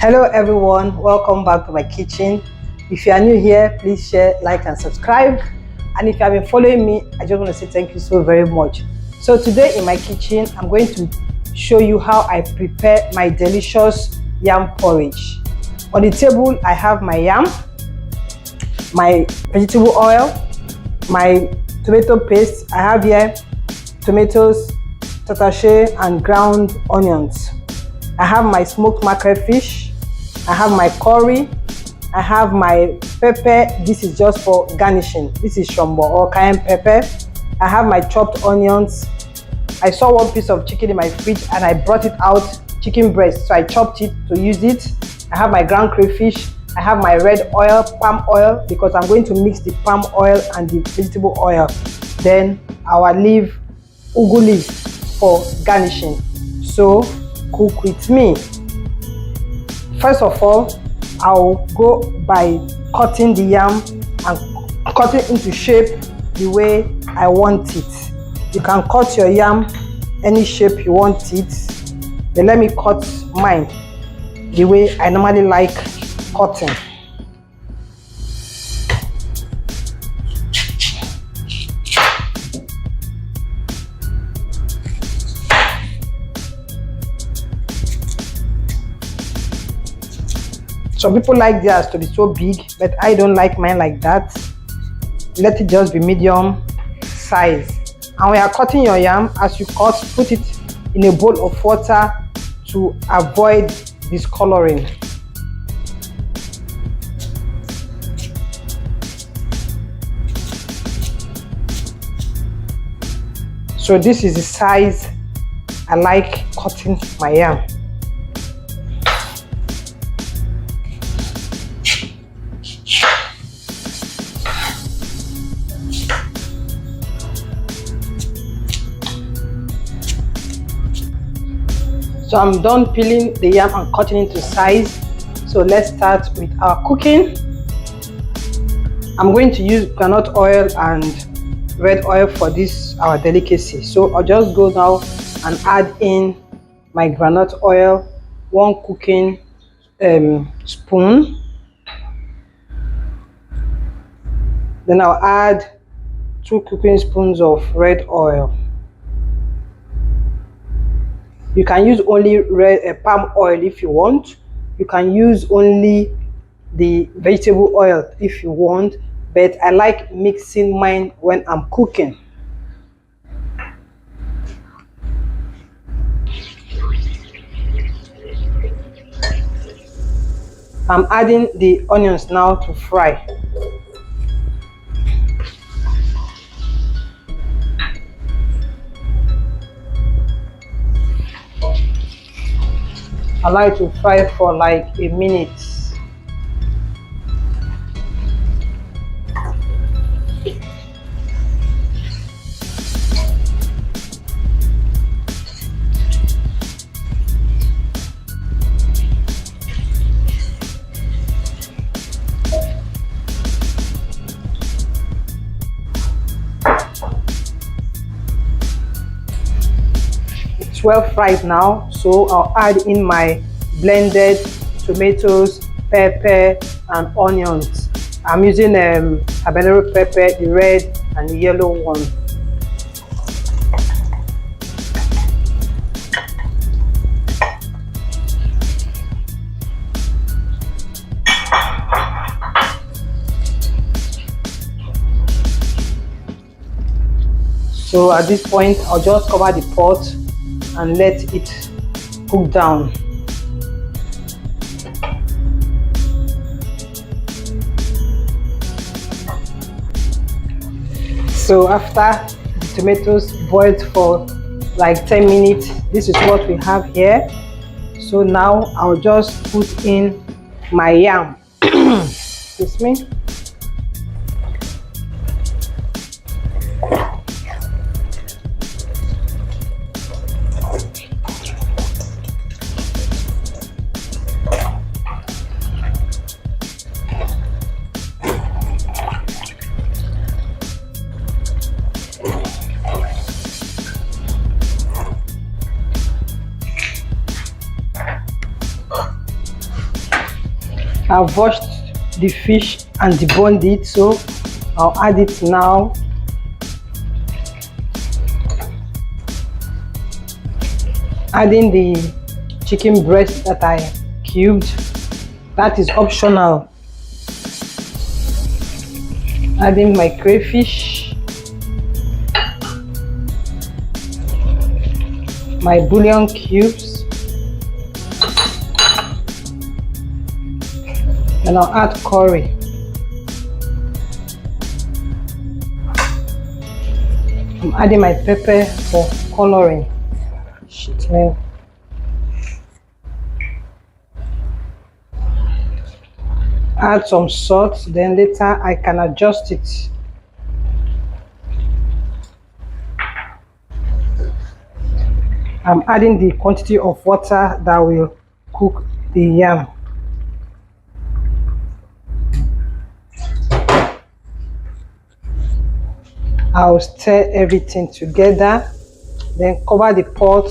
Hello everyone, welcome back to my kitchen. If you are new here, please share, like and subscribe. And if you have been following me, I just want to say thank you so very much. So today in my kitchen, I'm going to show you how I prepare my delicious yam porridge. On the table, I have my yam, my vegetable oil, my tomato paste. I have here tomatoes, tatashe and ground onions. I have my smoked mackerel fish. I have my curry. I have my pepper. This is just for garnishing. This is shombo or cayenne pepper. I have my chopped onions. I saw one piece of chicken in my fridge and I brought it out, chicken breast, so I chopped it to use it. I have my ground crayfish. I have my red oil, palm oil, because I'm going to mix the palm oil and the vegetable oil. Then I will leave ugu leaves for garnishing. So cook with me. First of all, I'll go by cutting the yam and cut it into shape the way I want it. You can cut your yam any shape you want it, but let me cut mine the way I normally like cutting. Some people like theirs to be so big, but I don't like mine like that. Let it just be medium size. And when you are cutting your yam, as you cut, put it in a bowl of water to avoid discoloring. So this is the size I like cutting my yam. So I'm done peeling the yam and cutting into size. So let's start with our cooking. I'm going to use groundnut oil and red oil for this our delicacy. So I'll just go now and add in my groundnut oil, 1 cooking spoon. Then I'll add 2 cooking spoons of red oil. You can use only palm oil if you want. You can use only the vegetable oil if you want, but I like mixing mine when I'm cooking. I'm adding the onions now to fry. Allow it to fry for like a minute. It's well fried now, so I'll add in my blended tomatoes, pepper and onions. I'm using habanero pepper, the red and the yellow one. So at this point, I'll just cover the pot and let it cook down. So after the tomatoes boiled for like 10 minutes, this is what we have here. So now I'll just put in my yam. Excuse me. I've washed the fish and deboned it, so I'll add it now. Adding the chicken breast that I cubed, that is optional. Adding my crayfish, my bouillon cubes, and I'll add curry. I'm adding my pepper for coloring. Shit, man. Add some salt, then later I can adjust it. I'm adding the quantity of water that will cook the yam. I'll stir everything together, then cover the pot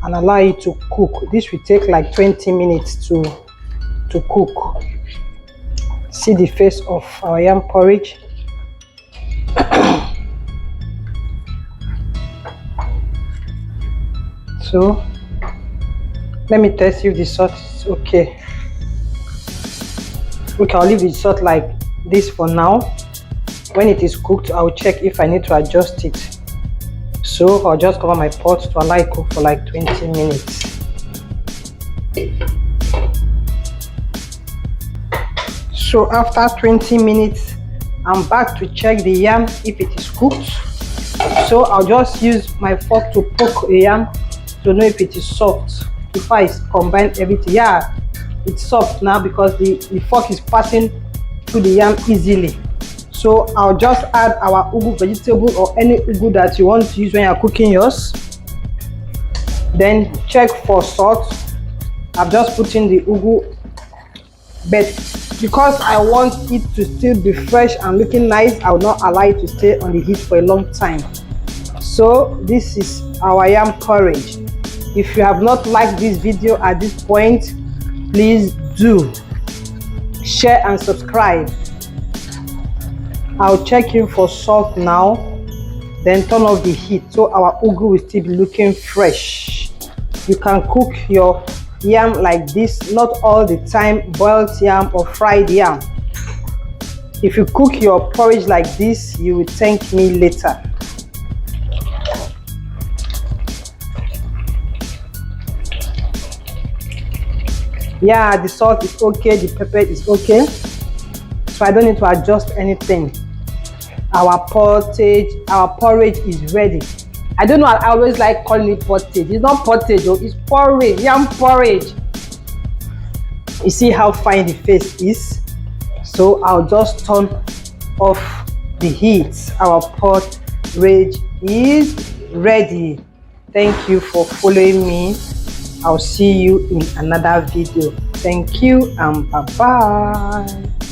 and allow it to cook. This will take like 20 minutes to cook. See the face of our yam porridge. So let me test if the salt is okay. Okay, I'll leave the salt like this for now. When it is cooked, I'll check if I need to adjust it. So I'll just cover my pot to allow it cook for like 20 minutes. So after 20 minutes, I'm back to check the yam if it is cooked. So I'll just use my fork to poke a yam to know if it is soft before I combine everything. Yeah, it's soft now because the fork is passing through the yam easily. So I'll just add our ugu vegetable or any ugu that you want to use when you're cooking yours. Then check for salt. I've just put in the ugu, but because I want it to still be fresh and looking nice, I will not allow it to stay on the heat for a long time. So this is our yam porridge. If you have not liked this video at this point, please do share and subscribe. I'll check in for salt now, then turn off the heat so our ugu will still be looking fresh. You can cook your yam like this, not all the time boiled yam or fried yam. If you cook your porridge like this, you will thank me later. Yeah, the salt is okay, the pepper is okay, so I don't need to adjust anything. Our porridge is ready. I don't know, I always like calling it pottage. It's not pottage, it's porridge, yam porridge. You see how fine the face is? So I'll just turn off the heat. Our porridge is ready. Thank you for following me. I'll see you in another video. Thank you and bye-bye.